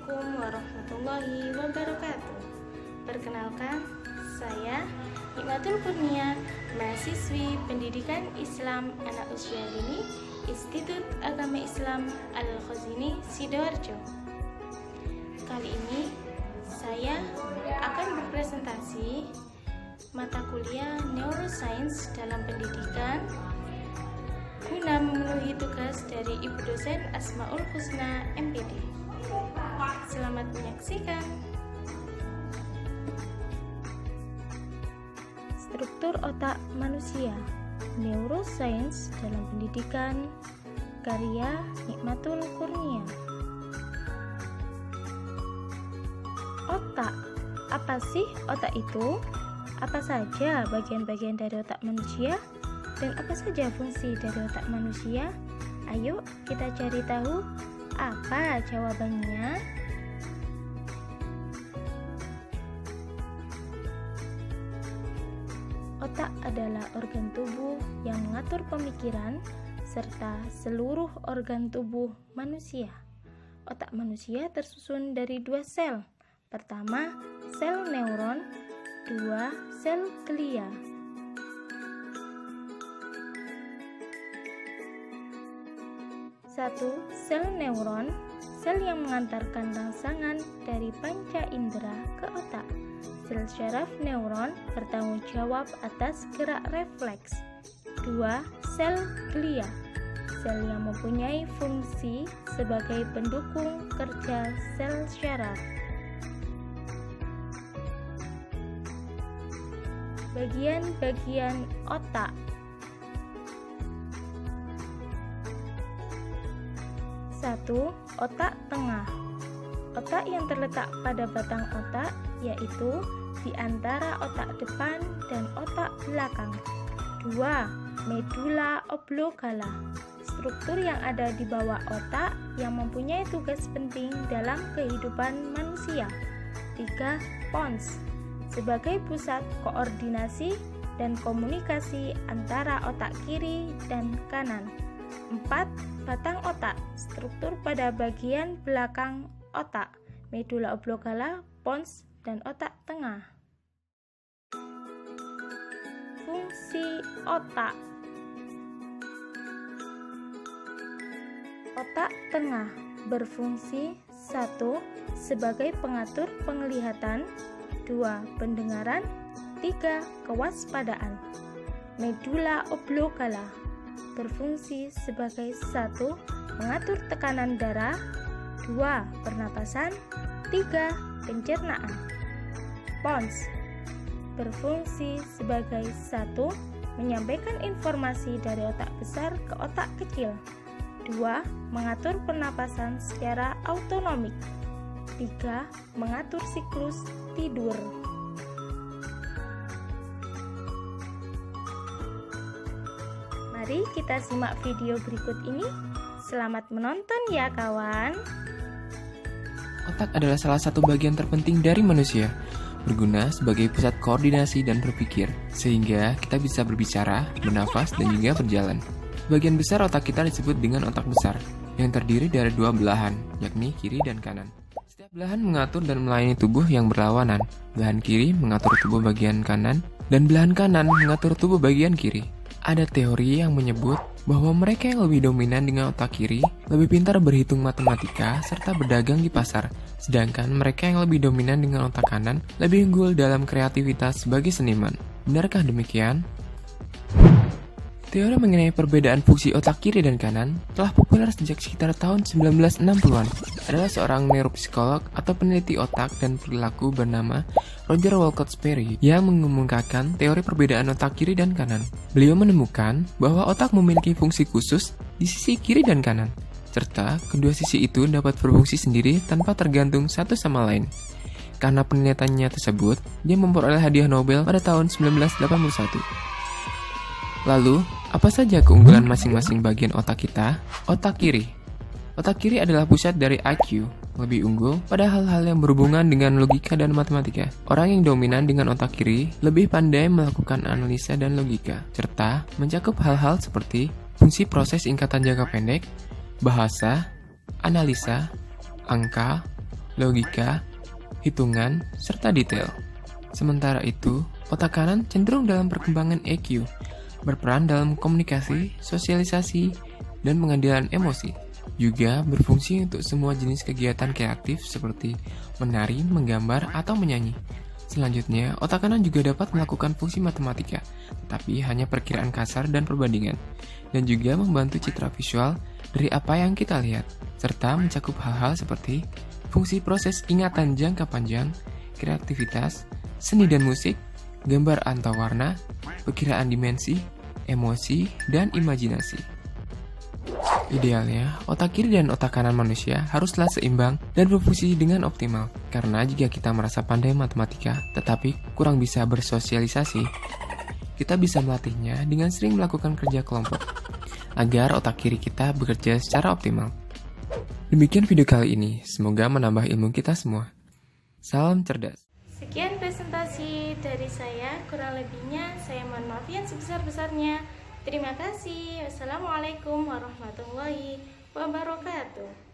Assalamualaikum warahmatullahi wabarakatuh. Perkenalkan, saya Nikmatul Kurnia, mahasiswi Pendidikan Islam Anak Usia Dini Institut Agama Islam Al-Khazini Sidoarjo. Kali ini saya akan berpresentasi mata kuliah Neuroscience dalam pendidikan guna memenuhi tugas dari Ibu Dosen Asmaul Husna MPD. Selamat menyaksikan. Struktur otak manusia, Neuroscience dalam pendidikan, karya Nikmatul Kurnia. Otak, apa sih otak itu? Apa saja bagian-bagian dari otak manusia? Dan apa saja fungsi dari otak manusia? Ayo kita cari tahu apa jawabannya. Otak adalah organ tubuh yang mengatur pemikiran serta seluruh organ tubuh manusia. Otak manusia tersusun dari 2 sel. Pertama, sel neuron, 2 sel glia. Satu, sel neuron, sel yang mengantarkan rangsangan dari panca indera ke otak. Sel syaraf neuron bertanggung jawab atas gerak refleks. 2. Sel glia, sel yang mempunyai fungsi sebagai pendukung kerja sel syaraf. Bagian-bagian otak. 1. Otak tengah. Otak yang terletak pada batang otak yaitu di antara otak depan dan otak belakang. 2. Medula oblongata. Struktur yang ada di bawah otak yang mempunyai tugas penting dalam kehidupan manusia. 3. Pons. Sebagai pusat koordinasi dan komunikasi antara otak kiri dan kanan. 4. Batang otak, struktur pada bagian belakang otak, medula oblongata, pons, dan otak tengah. Fungsi otak. Otak tengah berfungsi 1. Sebagai pengatur penglihatan, 2. Pendengaran, 3. Kewaspadaan. Medula oblongata berfungsi sebagai 1. Mengatur tekanan darah, 2. Pernapasan, 3. Pencernaan. Pons berfungsi sebagai 1. Menyampaikan informasi dari otak besar ke otak kecil, 2. Mengatur pernapasan secara autonomik, 3. Mengatur siklus tidur. Mari kita simak video berikut ini. Selamat menonton ya kawan. Otak adalah salah satu bagian terpenting dari manusia, berguna sebagai pusat koordinasi dan berpikir, sehingga kita bisa berbicara, bernafas, dan juga berjalan. Bagian besar otak kita disebut dengan otak besar, yang terdiri dari 2 belahan, yakni kiri dan kanan. Setiap belahan mengatur dan melayani tubuh yang berlawanan. Belahan kiri mengatur tubuh bagian kanan, dan belahan kanan mengatur tubuh bagian kiri. Ada teori yang menyebut bahwa mereka yang lebih dominan dengan otak kiri lebih pintar berhitung matematika serta berdagang di pasar, sedangkan mereka yang lebih dominan dengan otak kanan lebih unggul dalam kreativitas sebagai seniman. Benarkah demikian? Teori mengenai perbedaan fungsi otak kiri dan kanan telah populer sejak sekitar tahun 1960-an. Adalah seorang neuropsikolog atau peneliti otak dan perilaku bernama Roger Walcott Sperry yang mengemukakan teori perbedaan otak kiri dan kanan. Beliau menemukan bahwa otak memiliki fungsi khusus di sisi kiri dan kanan, serta kedua sisi itu dapat berfungsi sendiri tanpa tergantung satu sama lain. Karena penelitiannya tersebut, dia memperoleh hadiah Nobel pada tahun 1981. Lalu, apa saja keunggulan masing-masing bagian otak kita? Otak kiri. Otak kiri adalah pusat dari IQ, lebih unggul pada hal-hal yang berhubungan dengan logika dan matematika. Orang yang dominan dengan otak kiri lebih pandai melakukan analisa dan logika, serta mencakup hal-hal seperti fungsi proses ingkatan jangka pendek, bahasa, analisa, angka, logika, hitungan, serta detail. Sementara itu, otak kanan cenderung dalam perkembangan EQ, berperan dalam komunikasi, sosialisasi, dan pengendalian emosi. Juga berfungsi untuk semua jenis kegiatan kreatif seperti menari, menggambar, atau menyanyi. Selanjutnya, otak kanan juga dapat melakukan fungsi matematika, tetapi hanya perkiraan kasar dan perbandingan, dan juga membantu citra visual dari apa yang kita lihat, serta mencakup hal-hal seperti fungsi proses ingatan jangka panjang, kreativitas, seni dan musik, gambar atau warna, perkiraan dimensi, emosi, dan imajinasi. Idealnya, otak kiri dan otak kanan manusia haruslah seimbang dan berfungsi dengan optimal. Karena jika kita merasa pandai matematika, tetapi kurang bisa bersosialisasi, kita bisa melatihnya dengan sering melakukan kerja kelompok, agar otak kiri kita bekerja secara optimal. Demikian video kali ini, semoga menambah ilmu kita semua. Salam cerdas. Sekian presentasi dari saya, kurang lebihnya saya mohon maaf yang sebesar-besarnya. Terima kasih. Wassalamualaikum warahmatullahi wabarakatuh.